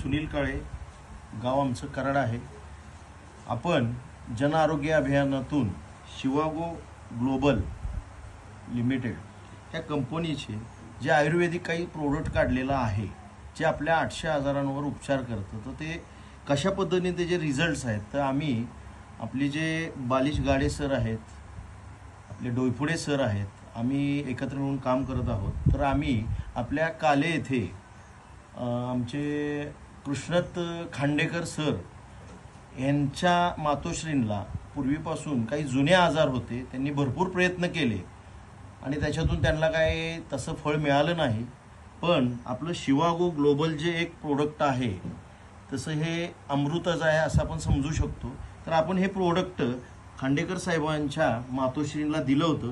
सुनील काळे, गाव आमचं कराड आहे. आपण जन आरोग्य अभियानातून शिवागो ग्लोबल लिमिटेड ह्या कंपनीचे जे आयुर्वेदिक काही प्रोडक्ट काढलेलं आहे, जे आपल्या 800 आजारांवर उपचार करतं, तर ते कशा पद्धतीने त्याचे रिझल्ट्स आहेत. तर आम्ही आपले जे बालिश गाडे सर आहेत, आपले डोईफुडे सर आहेत, आम्ही एकत्र येऊन काम करत आहोत. तर आम्ही आपल्या काले येथे आमचे कृष्णत खांडेकर सर यांच्या मातोश्रींना पूर्वीपासून काही जुने आजार होते. त्यांनी भरपूर प्रयत्न केले आणि त्याच्यातून त्यांना काय तसं फळ मिळालं नाही. पण आपलं शिवागो ग्लोबल जे एक प्रोडक्ट आहे, तसं हे अमृतच आहे असं आपण समजू शकतो. तर आपण हे प्रोडक्ट खांडेकर साहेबांच्या मातोश्रींना दिलं होतं.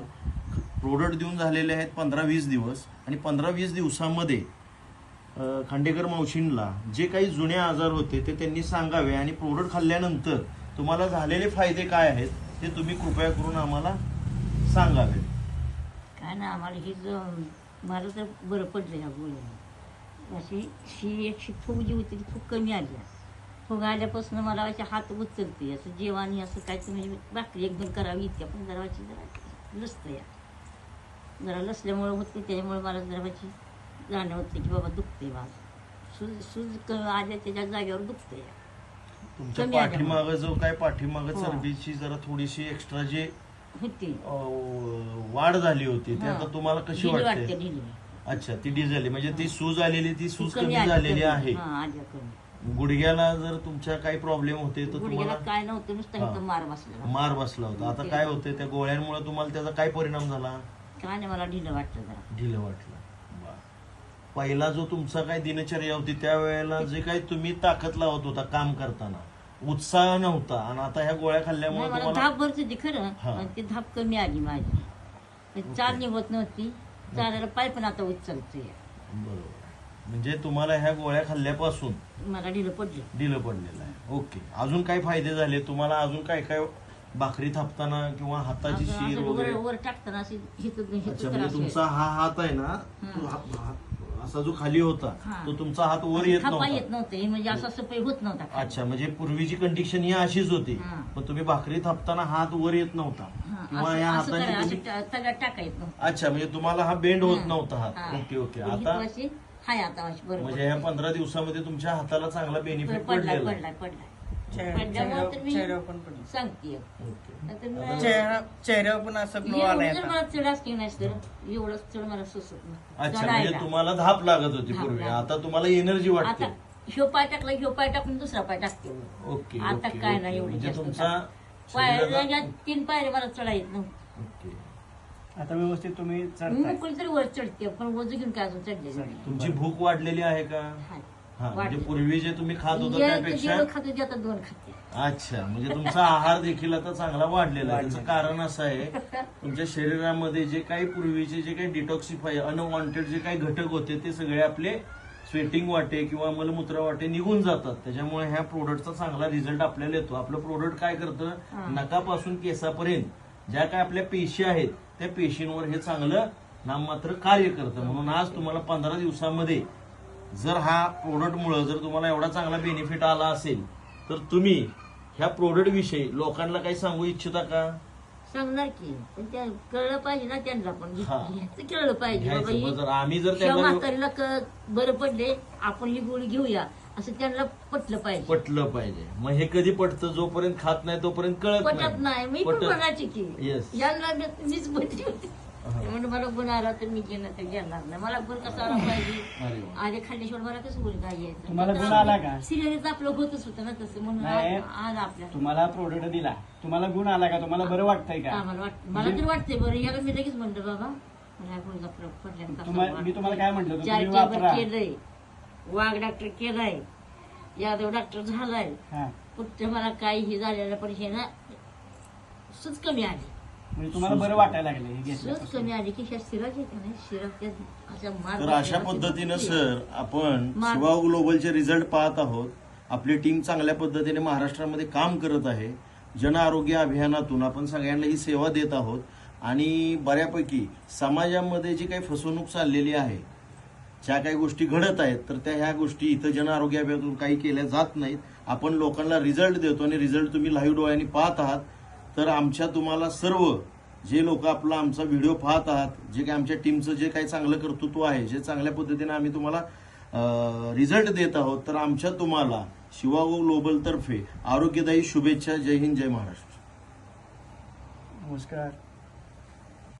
प्रोडक्ट देऊन झालेले आहेत 15-20 दिवस आणि 15-20 दिवसामध्ये खांडेकर मावशींना जे काही जुने आजार होते ते त्यांनी सांगावे आणि प्रोडक्ट खाल्ल्यानंतर तुम्हाला झालेले फायदे काय आहेत ते तुम्ही कृपया करून आम्हाला सांगावे. काय ना, आम्हाला ही मला तर बरं पडलं ह्या गोळ्या. अशी एक फूग जी होती ती खूप कमी आली. फूग आल्यापासून मला असे हात उचलते, असं जेवण असं काय म्हणजे भाकरी एकदम करावी इतक्या, पण जरा लसतं या जरा लसल्यामुळे होते, त्याच्यामुळे मला जरा जाणं होते की बाबा दुखते माझं. सूज आल्या त्याच्या जागेवर दुखते या. तुमच्या पाठीमागं जो काय पाठीमागं चरबीची जरा थोडीशी एक्स्ट्रा जे होती वाढ झाली होती ती आता तुम्हाला कशी वाटते? ढिली. अच्छा, ती ढिली झाली म्हणजे ती सूज आलेली, ती सूज कमी झालेली आहे. गुडघ्याला जर तुमच्या काही प्रॉब्लेम होते तर तुम्हाला काय नव्हतं, नुसतं मार बसला होता. आता काय होते त्या गोळ्यांमुळे तुम्हाला त्याचा काय परिणाम झाला? काय नाही, मला ढिलं वाटलं जरा. ढिलं वाटलं. पहिला जो तुमचा काही दिनचर्या होती त्यावेळेला जे काही तुम्ही ताकद लावत होता काम करताना, उत्साह नव्हता, आणि आता ह्या गोळ्या खाल्ल्यामुळे मला धाप भरत होती खरं, ती धाप कमी आली माझी. चालणी होत नव्हती, चालायला पाय पण आता उचलतोय. बरोबर. म्हणजे तुम्हाला ह्या गोळ्या खाल्ल्यापासून मला ढिलं पडलेलं आहे. ओके. अजून काय फायदे झाले तुम्हाला? अजून काय काय भाकरी थापताना किंवा हाताची शीर वगैरे वर टाकताना अशी अच्छा, म्हणजे तुमचा हा हात आहे ना, असा जो खाली होता तो तुमचा हात वर येत नव्हते, म्हणजे असं सफाई होत नव्हता. अच्छा, म्हणजे पूर्वीची कंडिशन ही अशीच होती, पण तुम्ही भाकरी थापताना हात वर येत नव्हता किंवा या हाताची टाकायत नव्हतं. अच्छा, म्हणजे तुम्हाला हा बेंड होत नव्हता हात. Okay okay. आता म्हणजे या 15 दिवसामध्ये तुमच्या हाताला चांगला बेनिफिट पडलेला सांगते. चेहऱ्यावर पण असं ग्लो आलाय आता. मला चढ असते नाही तर एवढं चढ मला सुचत नाही. अच्छा, म्हणजे तुम्हाला धाप लागत होती पूर्वी, आता तुम्हाला एनर्जी वाटते. ह्यो पाय टाकला, ह्यो पाय टाकून दुसरा पाय टाकते. ओके. आता काय नाही एवढी म्हणजे तुमचा पाय 3 पायरे मला चढा येत नव्हतं. ओके. आता व्यवस्थित तुम्ही मोकळी तरी वर चढते, पण वजू घेऊन काय अजून चढले. तुमची भूक वाढलेली आहे का? म्हणजे पूर्वी जे तुम्ही खात होता त्यापेक्षा खाते आता 2 खाते. अच्छा, म्हणजे तुमचा आहार देखील आता चांगला वाढलेला आहे. त्याचं कारण असं आहे, तुमच्या शरीरामध्ये जे काही पूर्वीचे जे काही डिटॉक्सिफाय अनवॉन्टेड जे काही घटक होते ते सगळे आपले स्वेटिंग वाटे किंवा मलमूत्र वाटे निघून जातात. त्याच्यामुळे ह्या प्रोडक्टचा चांगला रिझल्ट आपल्याला येतो. आपलं प्रोडक्ट काय करतं, नकापासून केसापर्यंत ज्या काय आपल्या पेशी आहेत त्या पेशींवर हे चांगलं नाममात्र कार्य करतं. म्हणून आज तुम्हाला 15 दिवसामध्ये जर हा प्रोडक्टमुळे जर तुम्हाला एवढा चांगला बेनिफिट आला असेल तर तुम्ही ह्या प्रोडक्ट विषयी लोकांना काही सांगू इच्छिता का? सांगणार की, पण त्या कळलं पाहिजे ना त्यांना, पण कळलं पाहिजे. आम्ही जर त्यांना म्हातारीला बरं पडले, आपण ही गोळी घेऊया असं त्यांना पटलं पाहिजे. मग हे कधी पटतं? जोपर्यंत खात नाही तोपर्यंत पटत नाही. मी पण म्हणायची की Yes. यांना मीच म्हटली होती, म्हणजे मला गुण आला तर मी घेणार तर घेणार नाही. मला गुण कसा आला पाहिजे, आधी खाल्ल्याशिवाय मला कसं गुण काय यायचं. तुम्हाला गुण आला का? सिरियस आपलं होतच होतं ना तसं, म्हणून आज आपल्या तुम्हाला प्रोडक्ट दिला, तुम्हाला गुण आला का? तुम्हाला बरं वाटतंय का? मला तर वाटतंय बरं. याला मी लगेच म्हणलं बाबा मला गुण पडल्या. मी तुम्हाला काय म्हटलं होतं, तुम्ही 4 वापरा. केलंय, वाघ डॉक्टर केलाय, यादव डॉक्टर झालाय, फक्त मला काही हे झालेलं पण हे ना सूज कमी आली. म्हणजे तुम्हाला बरं वाटायला लागलं सूज कमी आली की शिराच येते नाही, शिरा तर अशा पद्धतीनं सर आपण शिवा ग्लोबलचे रिझल्ट पाहत आहोत. आपली टीम चांगल्या पद्धतीने महाराष्ट्रामध्ये काम करत आहे. जन आरोग्य अभियानातून आपण सगळ्यांना ही सेवा देत आहोत आणि बऱ्यापैकी समाजामध्ये जी काही फसवणूक चाललेली आहे ज्या काही गोष्टी घडत आहेत तर त्या ह्या गोष्टी इथं जन आरोग्य अभियानातून काही केल्या जात नाहीत. आपण लोकांना रिझल्ट देतो आणि रिझल्ट तुम्ही लाईव्ह डोळ्यांनी पाहत आहात. तर आमच्या तुम्हाला सर्व जे लोक आपला आमचा व्हिडिओ पाहत आहात, जे काही आमच्या टीमचं जे काही चांगलं कर्तृत्व आहे, जे चांगल्या पद्धतीने आम्ही तुम्हाला रिझल्ट देत आहोत, तर आमच्या तुम्हाला शिवागो ग्लोबल तर्फे आरोग्यदायी शुभेच्छा. जय हिंद, जय महाराष्ट्र. नमस्कार.